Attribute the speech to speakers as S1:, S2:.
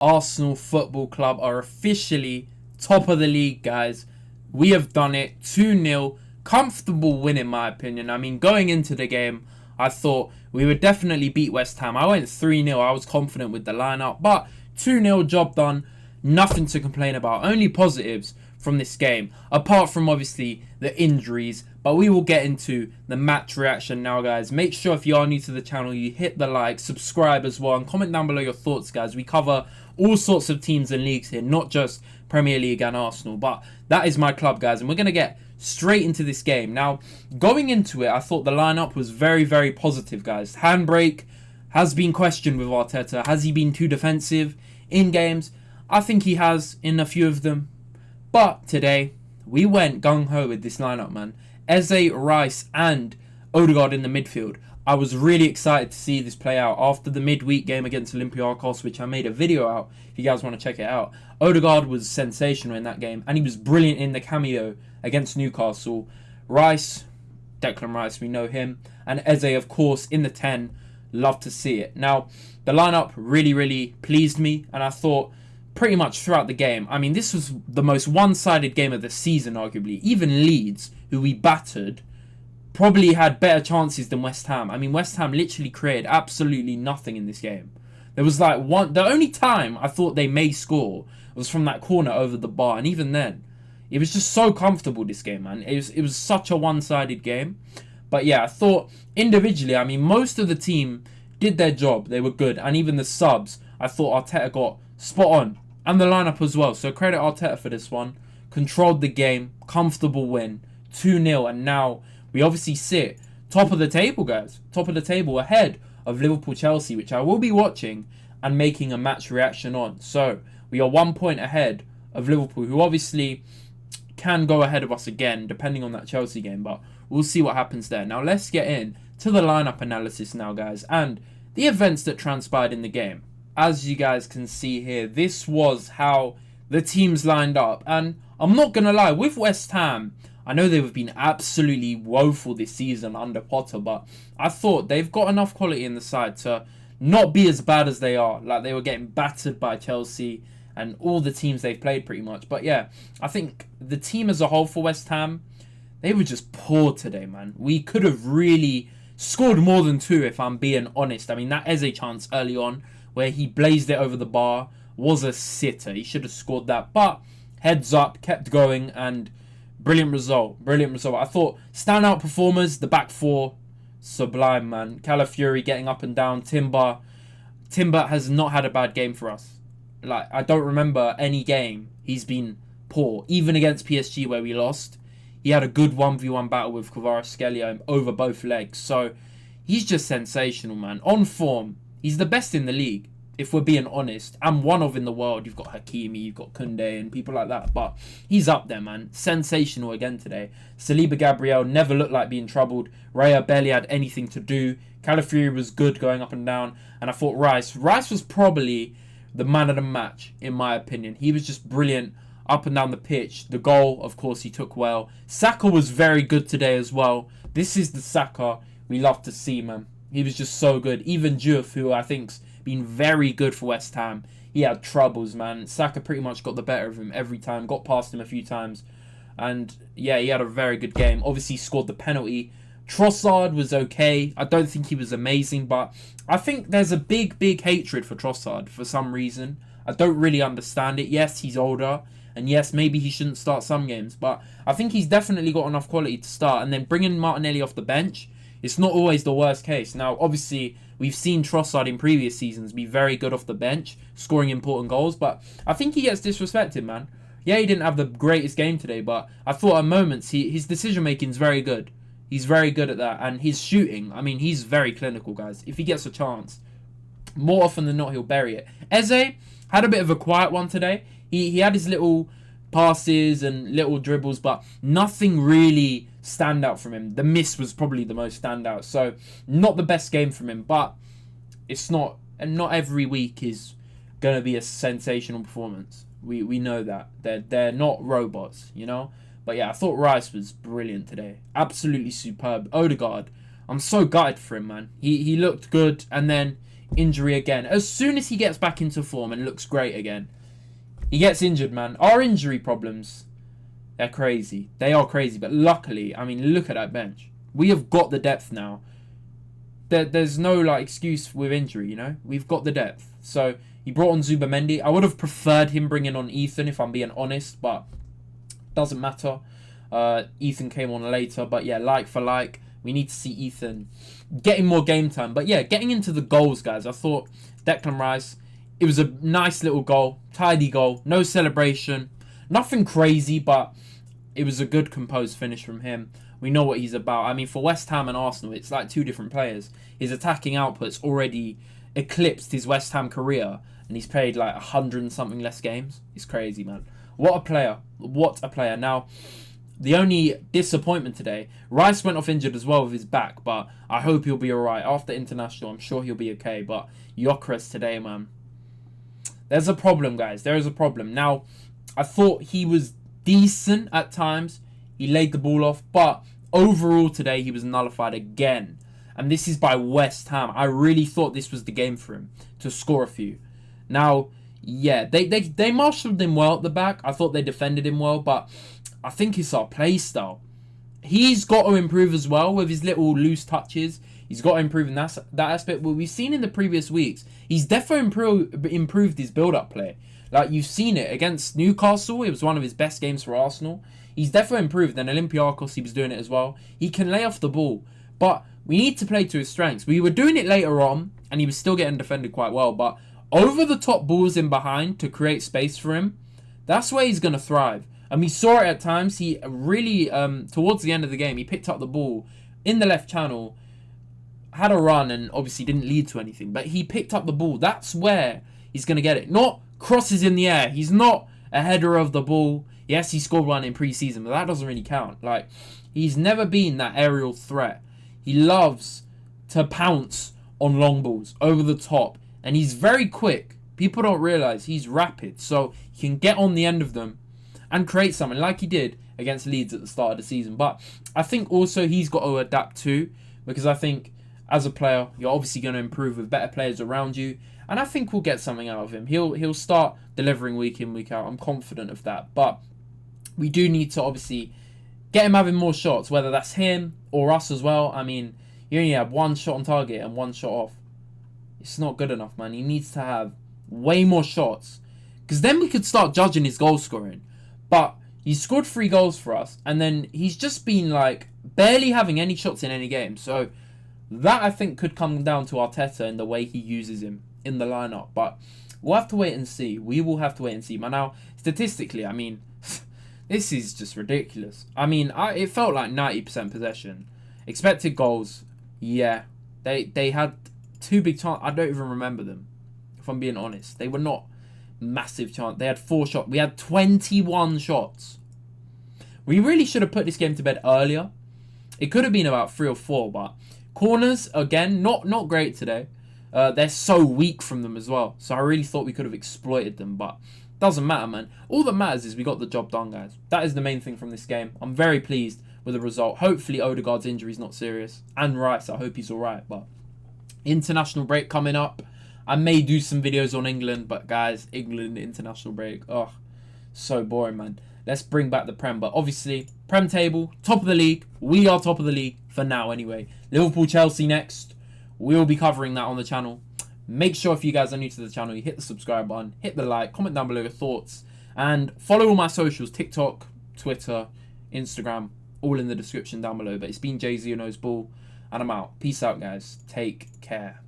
S1: Arsenal Football Club are officially top of the league, guys. We have done it 2-0. Comfortable win, in my opinion. I mean, going into the game, I thought we would definitely beat West Ham. I went 3-0. I was confident with the lineup, but 2-0, job done. Nothing to complain about. Only positives from this game, apart from obviously the injuries. But we will get into the match reaction now, guys. Make sure if you are new to the channel, you hit the like, subscribe as well, and comment down below your thoughts, guys. We cover all sorts of teams and leagues here, not just Premier League and Arsenal. But that is my club, guys, and we're going to get straight into this game. Now, going into it, I thought the lineup was very, very positive, guys. Handbrake has been questioned with Arteta. Has he been too defensive in games? I think he has in a few of them. But today, we went gung-ho with this lineup, man. Eze, Rice, and Odegaard in the midfield. I was really excited to see this play out after the midweek game against Olympiacos, which I made a video out if you guys want to check it out. Odegaard was sensational in that game, and he was brilliant in the cameo against Newcastle. Rice, Declan Rice, we know him, and Eze, of course, in the 10. Love to see it. Now, the lineup really, really pleased me, and I thought pretty much throughout the game, I mean, this was the most one-sided game of the season, arguably. Even Leeds, who we battered, probably had better chances than West Ham. I mean, West Ham literally created absolutely nothing in this game. There was like the only time I thought they may score was from that corner over the bar, and even then, it was just so comfortable, this game, man. It was such a one-sided game. But yeah, I thought individually, I mean, most of the team did their job. They were good, and even the subs, I thought Arteta got spot on, and the lineup as well. So credit Arteta for this one. Controlled the game, comfortable win, 2-0, and now we obviously sit top of the table, guys. Top of the table, ahead of Liverpool-Chelsea, which I will be watching and making a match reaction on. So we are 1 point ahead of Liverpool, who obviously can go ahead of us again, depending on that Chelsea game, but we'll see what happens there. Now let's get in to the lineup analysis now, guys, and the events that transpired in the game. As you guys can see here, this was how the teams lined up, and I'm not going to lie, with West Ham, I know they've been absolutely woeful this season under Potter, but I thought they've got enough quality in the side to not be as bad as they are. Like, they were getting battered by Chelsea and all the teams they've played pretty much. But yeah, I think the team as a whole for West Ham, they were just poor today, man. We could have really scored more than two, if I'm being honest. I mean, that Eze chance early on where he blazed it over the bar was a sitter. He should have scored that. But heads up, kept going, and brilliant result. Brilliant result. I thought standout performers, the back four, sublime, man. Calafiori getting up and down. Timber has not had a bad game for us. Like, I don't remember any game he's been poor. Even against PSG where we lost, he had a good 1v1 battle with Kvaratskhelia over both legs. So he's just sensational, man. On form, he's the best in the league, if we're being honest. And one of in the world. You've got Hakimi, you've got Koundé and people like that. But he's up there, man. Sensational again today. Saliba Gabriel never looked like being troubled. Raya barely had anything to do. Calafiori was good going up and down. And I thought Rice was probably the man of the match, in my opinion. He was just brilliant up and down the pitch. The goal, of course, he took well. Saka was very good today as well. This is the Saka we love to see, man. He was just so good. Even Diouf, who I think's been very good for West Ham, he had troubles, man. Saka pretty much got the better of him every time. Got past him a few times. And yeah, he had a very good game. Obviously, scored the penalty. Trossard was okay. I don't think he was amazing, but I think there's a big, big hatred for Trossard for some reason. I don't really understand it. Yes, he's older, and yes, maybe he shouldn't start some games, but I think he's definitely got enough quality to start. And then bringing Martinelli off the bench, it's not always the worst case. Now, obviously, we've seen Trossard in previous seasons be very good off the bench, scoring important goals, but I think he gets disrespected, man. Yeah, he didn't have the greatest game today, but I thought at moments his decision-making is very good. He's very good at that. And his shooting, I mean, he's very clinical, guys. If he gets a chance, more often than not, he'll bury it. Eze had a bit of a quiet one today. He had his little passes and little dribbles, but nothing really stand out from him. The miss was probably the most standout. So, not the best game from him, but it's not, and not every week is going to be a sensational performance. We know that. They're not robots, you know? But yeah, I thought Rice was brilliant today. Absolutely superb. Odegaard, I'm so gutted for him, man. He looked good, and then injury again. As soon as he gets back into form and looks great again, he gets injured, man. Our injury problems, they're crazy. They are crazy. But luckily, I mean, look at that bench. We have got the depth now. There's no like excuse with injury, you know. We've got the depth. So he brought on Zubamendi. I would have preferred him bringing on Ethan, if I'm being honest, but doesn't matter. Ethan came on later, but yeah, like for like, we need to see Ethan getting more game time. But yeah, getting into the goals, guys. I thought Declan Rice, it was a nice little goal, tidy goal, no celebration, nothing crazy, but it was a good composed finish from him. We know what he's about. I mean, for West Ham and Arsenal, it's like two different players. His attacking output's already eclipsed his West Ham career, and he's played like 100 and something less games. It's crazy, man. What a player. What a player. Now, the only disappointment today, Rice went off injured as well with his back, but I hope he'll be alright. After international, I'm sure he'll be okay, but Gyökeres today, man. There's a problem, guys. There is a problem. Now, I thought he was decent at times. He laid the ball off, but overall today he was nullified again. And this is by West Ham. I really thought this was the game for him to score a few. Now, yeah, they marshalled him well at the back. I thought they defended him well, but I think it's our play style. He's got to improve as well with his little loose touches. He's got to improve in that aspect. But we've seen in the previous weeks, he's definitely improved his build-up play. Like, you've seen it against Newcastle. It was one of his best games for Arsenal. He's definitely improved. Then Olympiacos, he was doing it as well. He can lay off the ball. But we need to play to his strengths. We were doing it later on, and he was still getting defended quite well. But over-the-top balls in behind to create space for him, that's where he's going to thrive. And we saw it at times. He really, towards the end of the game, he picked up the ball in the left channel, had a run, and obviously didn't lead to anything. But he picked up the ball. That's where he's going to get it. Not crosses in the air. He's not a header of the ball. Yes, he scored one in pre-season, but that doesn't really count. Like, he's never been that aerial threat. He loves to pounce on long balls over the top, and he's very quick. People don't realize he's rapid, so he can get on the end of them and create something like he did against Leeds at the start of the season. But I think also he's got to adapt too, because I think as a player, you're obviously going to improve with better players around you. And I think we'll get something out of him. He'll start delivering week in, week out. I'm confident of that. But we do need to obviously get him having more shots, whether that's him or us as well. I mean, you only have one shot on target and one shot off. It's not good enough, man. He needs to have way more shots, because then we could start judging his goal scoring. But he scored 3 goals for us, and then he's just been like barely having any shots in any game. So that, I think, could come down to Arteta and the way he uses him in the lineup. But we'll have to wait and see. We will have to wait and see. But now, statistically, I mean, this is just ridiculous. I mean, it felt like 90% possession. Expected goals, yeah. They had 2 big chances. I don't even remember them, if I'm being honest. They were not massive chance. They had 4 shots. We had 21 shots. We really should have put this game to bed earlier. It could have been about 3 or 4, but corners, again, not great today. They're so weak from them as well. So I really thought we could have exploited them, but doesn't matter, man. All that matters is we got the job done, guys. That is the main thing from this game. I'm very pleased with the result. Hopefully Odegaard's injury is not serious. And Rice, I hope he's alright. But international break coming up. I may do some videos on England, but guys, England international break. Oh, so boring, man. Let's bring back the Prem. But obviously, Prem table, top of the league. We are top of the league for now anyway. Liverpool, Chelsea next. We'll be covering that on the channel. Make sure if you guys are new to the channel, you hit the subscribe button, hit the like, comment down below your thoughts, and follow all my socials, TikTok, Twitter, Instagram, all in the description down below. But it's been Jay-Z Who Knows Ball, and I'm out. Peace out, guys. Take care.